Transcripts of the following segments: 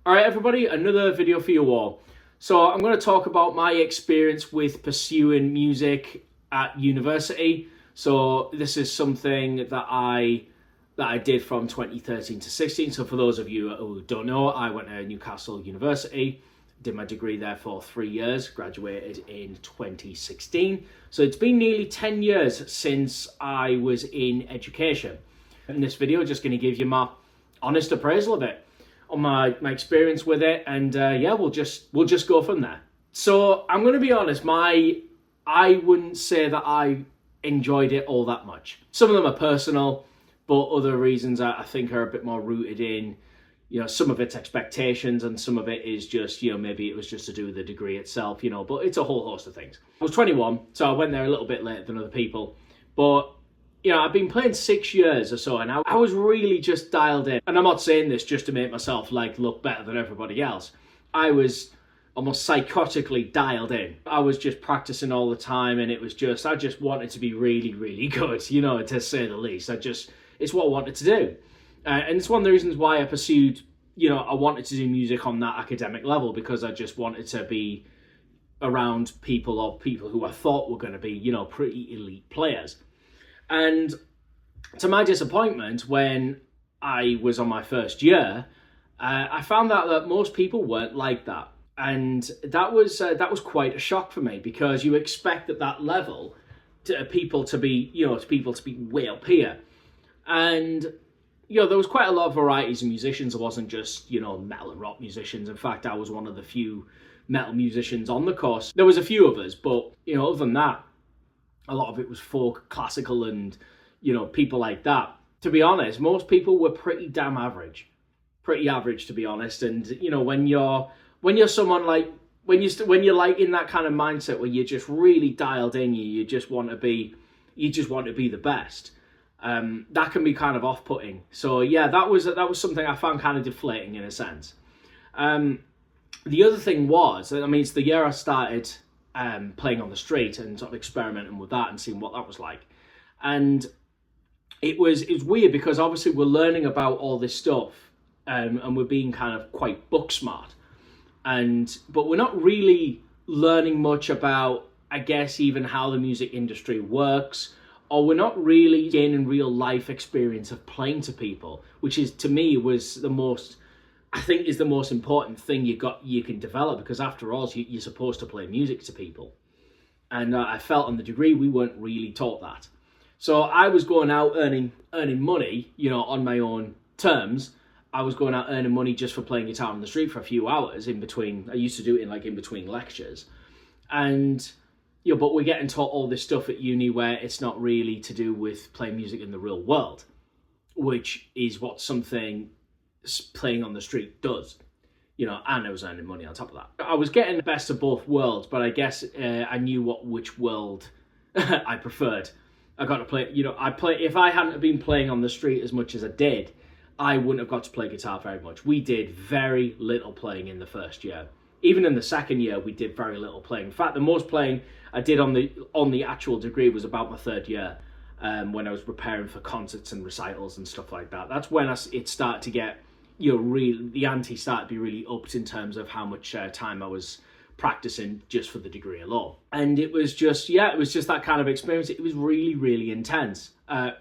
All right, everybody, another video for you all. So I'm going to talk about my experience with pursuing music at university. So this is something that I did from 2013 to 16. So for those of you who don't know, I went to Newcastle University, did my degree there for 3 years, graduated in 2016. So it's been nearly 10 years since I was in education. In this video, just going to give you my honest appraisal of it, on my experience with it, and yeah, we'll just go from there. So I'm going to be honest, I wouldn't say that I enjoyed it all that much. Some of them are personal, but other reasons I think are a bit more rooted in, some of its expectations, and some of it is just, maybe it was just to do with the degree itself, but it's a whole host of things. I was 21, so I went there a little bit later than other people, but I've been playing 6 years or so, and I was really just dialed in. And I'm not saying this just to make myself look better than everybody else. I was almost psychotically dialed in. I was just practicing all the time, and I just wanted to be really, really good, to say the least. It's what I wanted to do. And it's one of the reasons why I pursued, I wanted to do music on that academic level, because I just wanted to be around people who I thought were going to be, pretty elite players. And to my disappointment, when I was on my first year, I found out that most people weren't like that. And that was quite a shock for me, because you expect at that level people to be way up here. And, there was quite a lot of varieties of musicians. It wasn't just, metal and rock musicians. In fact, I was one of the few metal musicians on the course. There was a few others, but, other than that, a lot of it was folk, classical, and, people like that. To be honest, most people were pretty damn average. Pretty average, to be honest. And, when you're someone when you're like in that kind of mindset where you're just really dialed in, you just want to be the best. That can be kind of off-putting. So yeah, that was something I found kind of deflating in a sense. The other thing was, it's the year I started playing on the street and sort of experimenting with that and seeing what that was like. And it was weird, because obviously we're learning about all this stuff, and we're being kind of quite book smart, but we're not really learning much about, I guess, even how the music industry works, or we're not really gaining real life experience of playing to people, which is, to me, is the most important thing you can develop, because after all, you're supposed to play music to people. And I felt on the degree we weren't really taught that. So I was going out earning money, on my own terms. I was going out earning money just for playing guitar on the street for a few hours in between. I used to do it in between lectures. And but we're getting taught all this stuff at uni where it's not really to do with playing music in the real world, which is what something playing on the street does, and I was earning money on top of that. I was getting the best of both worlds, but I guess I knew which world I preferred. I got to play, if I hadn't been playing on the street as much as I did, I wouldn't have got to play guitar very much. We did very little playing in the first year. Even in the second year, we did very little playing. In fact, the most playing I did on the actual degree was about my third year, when I was preparing for concerts and recitals and stuff like that. That's when it started to get, the ante started to be really upped in terms of how much time I was practicing just for the degree alone. And it was just that kind of experience. It was really, really intense,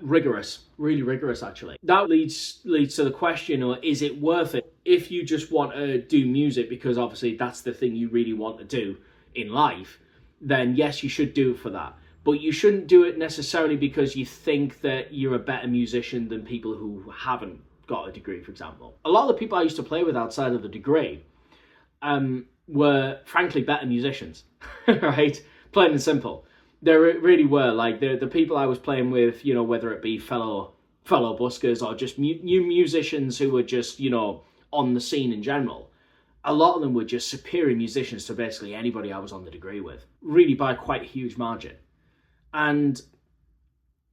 really rigorous actually. That leads to the question, or is it worth it? If you just want to do music because obviously that's the thing you really want to do in life, then yes, you should do it for that. But you shouldn't do it necessarily because you think that you're a better musician than people who haven't got a degree, for example. A lot of the people I used to play with outside of the degree were frankly better musicians, right? Plain and simple. They really were. The people I was playing with, whether it be fellow buskers or just new musicians who were just, on the scene in general, a lot of them were just superior musicians to basically anybody I was on the degree with, really by quite a huge margin. And,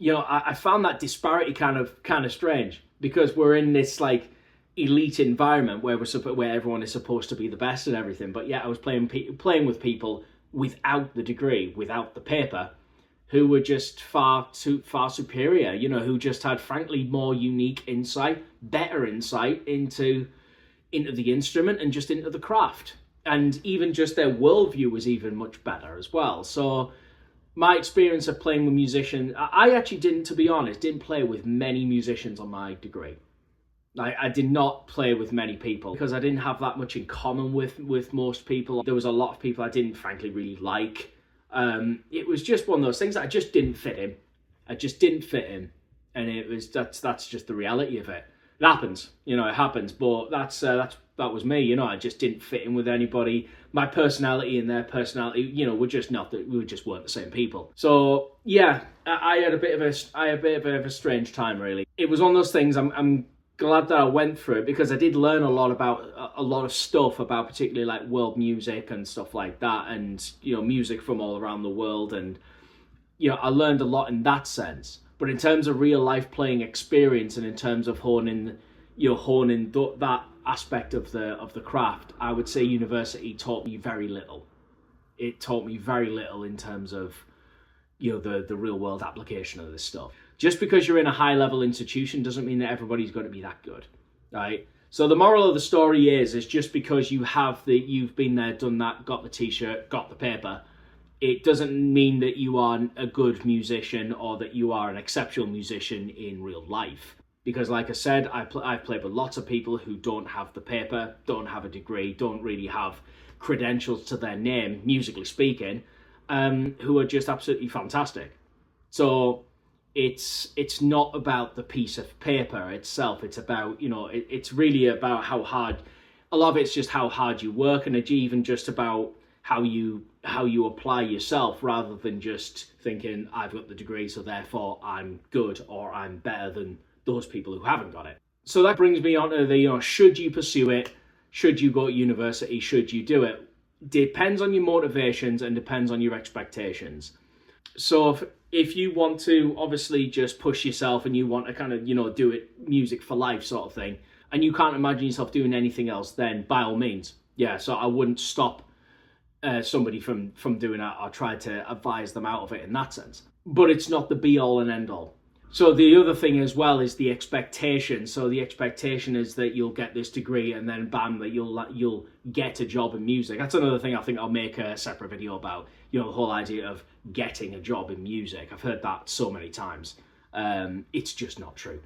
I found that disparity kind of strange, because we're in this elite environment where everyone is supposed to be the best and everything. But yeah, I was playing with people without the degree, without the paper, who were just far superior, who just had frankly more unique insight, better insight into into the instrument and just into the craft. And even just their worldview was even much better as well. So my experience of playing with musicians, I actually didn't, to be honest, didn't play with many musicians on my degree. I did not play with many people because I didn't have that much in common with most people. There was a lot of people I didn't frankly really like. It was just one of those things that I just didn't fit in. I just didn't fit in. And that's just the reality of it. It happens, it happens, but that was me, I just didn't fit in with anybody. My personality and their personality, we just weren't the same people. So yeah, I had a bit of a strange time, really. It was one of those things. I'm glad that I went through it because I did learn a lot about a lot of stuff about particularly like world music and stuff like that, and music from all around the world, and I learned a lot in that sense. But in terms of real life playing experience and in terms of honing that aspect of the craft, I would say university taught me very little. It taught me very little in terms of the real world application of this stuff. Just because you're in a high level institution doesn't mean that everybody's going to be that good, right? So the moral of the story is just because you've been there, done that, got the t-shirt, got the paper, it doesn't mean that you are a good musician or that you are an exceptional musician in real life. Because like I said, I've played with lots of people who don't have the paper, don't have a degree, don't really have credentials to their name, musically speaking, who are just absolutely fantastic. So it's not about the piece of paper itself. It's about, it's really about how hard, a lot of it's just how hard you work, and it's even just about how you apply yourself, rather than just thinking I've got the degree so therefore I'm good or I'm better than those people who haven't got it. So that brings me on to the should you pursue it, should you go to university, should you do it? Depends on your motivations and depends on your expectations. So if you want to obviously just push yourself and you want to kind of do it music for life sort of thing, and you can't imagine yourself doing anything else, then by all means, yeah. So I wouldn't stop somebody from doing that or try to advise them out of it in that sense. But it's not the be all and end all. So the other thing as well is the expectation. So the expectation is that you'll get this degree and then bam, that you'll get a job in music. That's another thing I think I'll make a separate video about, the whole idea of getting a job in music. I've heard that so many times. It's just not true,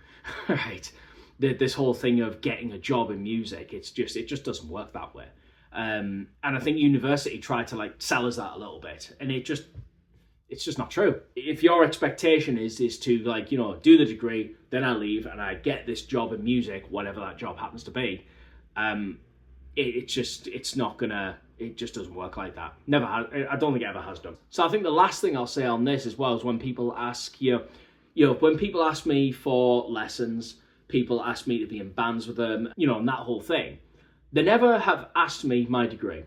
right? This whole thing of getting a job in music, it just doesn't work that way. And I think university tried to sell us that a little bit, and it's just not true. If your expectation is to do the degree, then I leave and I get this job in music, whatever that job happens to be, it just doesn't work like that. Never has. I don't think it ever has done. So I think the last thing I'll say on this as well is when people ask when people ask me for lessons, people ask me to be in bands with them, and that whole thing. They never have asked me my degree.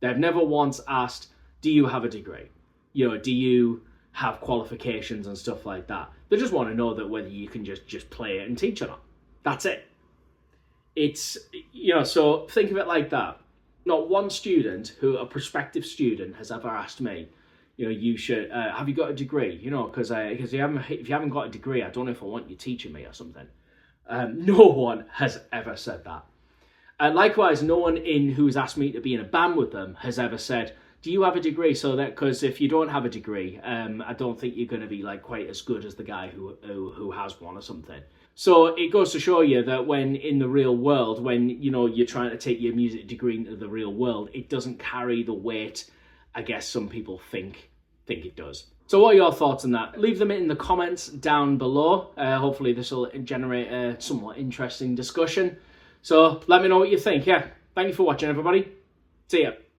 They've never once asked, do you have a degree? Do you have qualifications and stuff like that? They just want to know that whether you can just play it and teach or not. That's it. It's, so think of it like that. Not one student a prospective student has ever asked me, you should, have you got a degree? Because if you haven't got a degree, I don't know if I want you teaching me or something. No one has ever said that. And likewise, no one who's asked me to be in a band with them has ever said, do you have a degree? So that, because if you don't have a degree, I don't think you're going to be quite as good as the guy who has one or something. So it goes to show you that when in the real world, when you're trying to take your music degree into the real world, it doesn't carry the weight I guess some people think it does. So what are your thoughts on that? Leave them in the comments down below. Hopefully this will generate a somewhat interesting discussion. So let me know what you think. Yeah, thank you for watching, everybody. See ya.